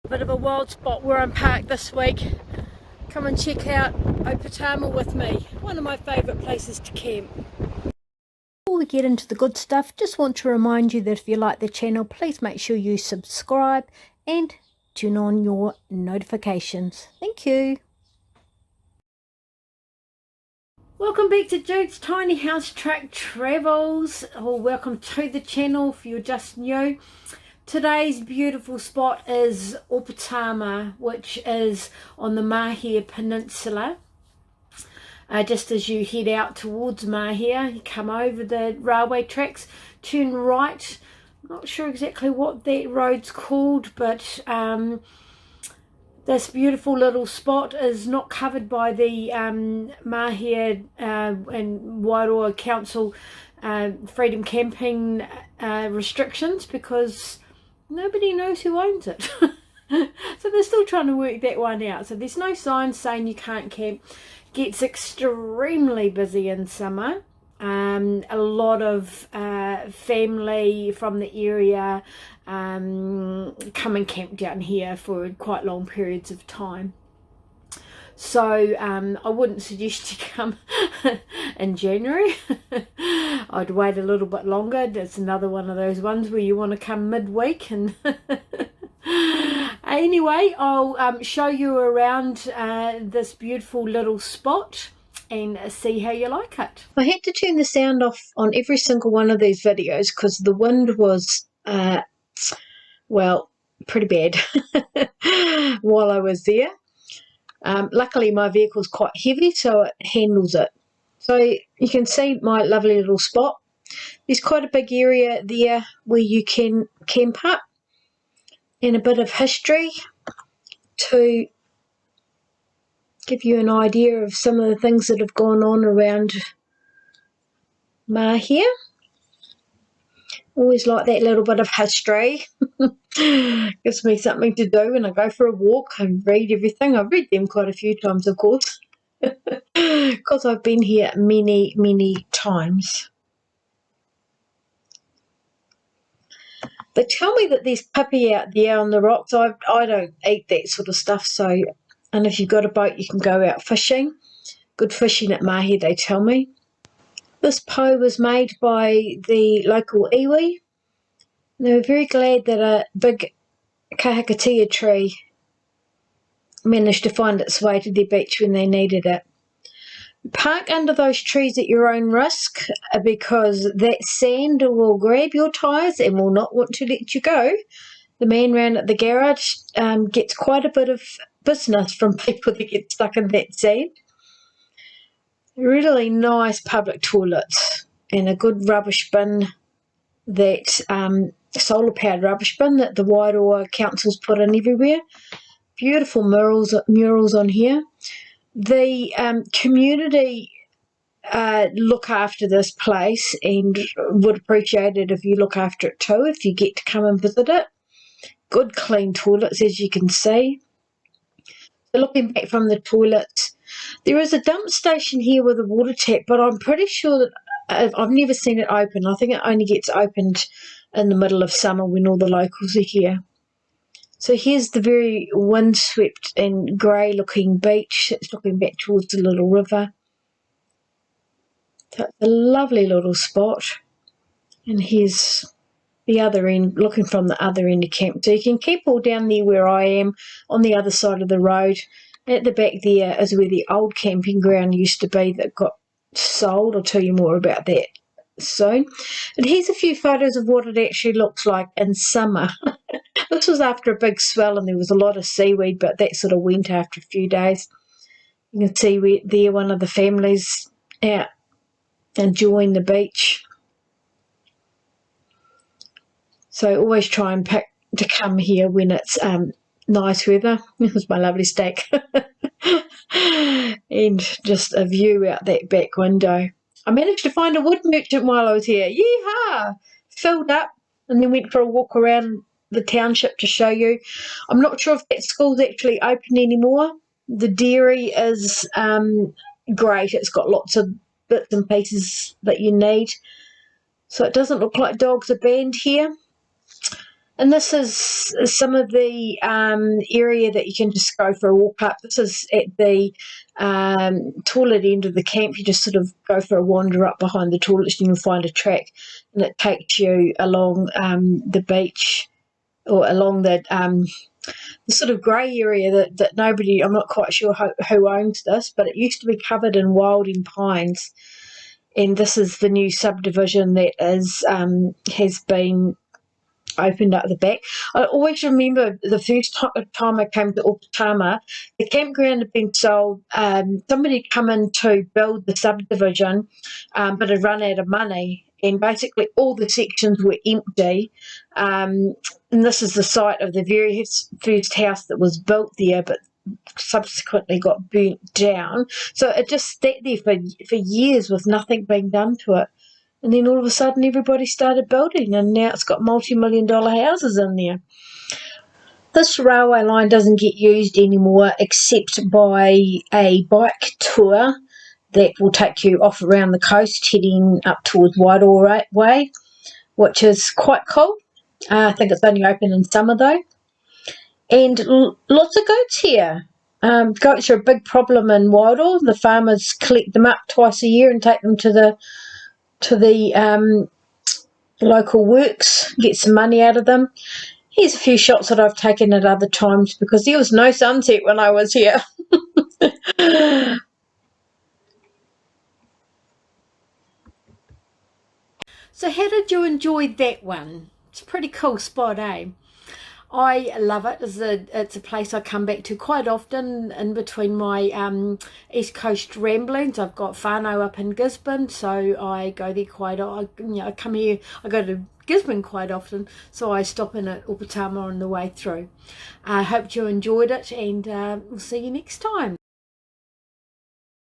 Bit of a wild spot where I'm parked this week. Come and check out Opoutama with me. One of my favourite places to camp. Before we get into the good stuff, just want to remind you that if you like the channel, please make sure you subscribe and turn on your notifications. Thank you. Welcome back to Jude's Tiny House Track Travels, or welcome to the channel if you're just new. Today's beautiful spot is Opoutama, which is on the Mahia Peninsula. Just as you head out towards Mahia, you come over the railway tracks, turn right. I'm not sure exactly what that road's called, but this beautiful little spot is not covered by the Mahia and Wairoa Council freedom camping restrictions, because nobody knows who owns it. So they're still trying to work that one out. So there's no signs saying you can't camp. Gets extremely busy in summer. A lot of family from the area come and camp down here for quite long periods of time. So I wouldn't suggest you come in January. I'd wait a little bit longer. It's another one of those ones where you want to come midweek. And anyway, I'll show you around this beautiful little spot and see how you like it. I had to turn the sound off on every single one of these videos because the wind was, well, pretty bad while I was there. Luckily my vehicle's quite heavy, so it handles it. So you can see my lovely little spot. There's quite a big area there where you can camp up, and a bit of history to give you an idea of some of the things that have gone on around Mahia. Always like that little bit of history. Gives me something to do when I go for a walk and read everything. I've read them quite a few times, of course, because I've been here many, many times. They tell me that there's puppy out there on the rocks. I don't eat that sort of stuff, so, and if you've got a boat you can go out fishing. Good fishing at Mahia, they tell me. This po was made by the local iwi. They were very glad that a big kahakatea tree managed to find its way to their beach when they needed it. Park under those trees at your own risk, because that sand will grab your tyres and will not want to let you go. The man round at the garage gets quite a bit of business from people that get stuck in that sand. Really nice public toilets and a good rubbish bin, that solar powered rubbish bin that the Wairoa Council's put in everywhere. Beautiful murals on here. The community look after this place and would appreciate it if you look after it too, if you get to come and visit it. Good clean toilets, as you can see. So looking back from the toilets, there is a dump station here with a water tap, but I'm pretty sure that I've never seen it open. I think it only gets opened in the middle of summer when all the locals are here. So here's the very windswept and grey looking beach. It's looking back towards the little river. So it's a lovely little spot. And here's the other end, looking from the other end of camp. So you can keep all down there where I am, on the other side of the road. At the back there is where the old camping ground used to be that got sold. I'll tell you more about that soon. And here's a few photos of what it actually looks like in summer. This was after a big swell and there was a lot of seaweed, but that sort of went after a few days. You can see there one of the families out enjoying the beach. So always try and pick to come here when it's nice weather. Here's my lovely steak. And just a view out that back window. I managed to find a wood merchant while I was here. Yeehaw! Filled up and then went for a walk around the township to show you. I'm not sure if that school's actually open anymore. The dairy is great. It's got lots of bits and pieces that you need. So it doesn't look like dogs are banned here. And this is some of the area that you can just go for a walk up. This is at the toilet end of the camp. You just sort of go for a wander up behind the toilets and you'll find a track, and it takes you along the beach, or along the sort of grey area that nobody, I'm not quite sure who owns this, but it used to be covered in wilding pines. And this is the new subdivision that has been opened up the back. I always remember the first time I came to Opoutama, the campground had been sold. Somebody had come in to build the subdivision, but had run out of money, and basically all the sections were empty. And this is the site of the very first house that was built there, but subsequently got burnt down. So it just sat there for years with nothing being done to it. And then all of a sudden everybody started building, and now it's got multi-million-dollar houses in there. This railway line doesn't get used anymore except by a bike tour that will take you off around the coast heading up towards Wairoa Way, which is quite cool. I think it's only open in summer though. And lots of goats here. Goats are a big problem in Wairoa. The farmers collect them up twice a year and take them to the local works, get some money out of them. Here's a few shots that I've taken at other times because there was no sunset when I was here. So how did you enjoy that one? It's a pretty cool spot, eh? I love it. It's a place I come back to quite often in between my East Coast ramblings. I've got whanau up in Gisborne, so I go there quite often. I come here, I go to Gisborne quite often, so I stop in at Opoutama on the way through. I hope you enjoyed it, and we'll see you next time.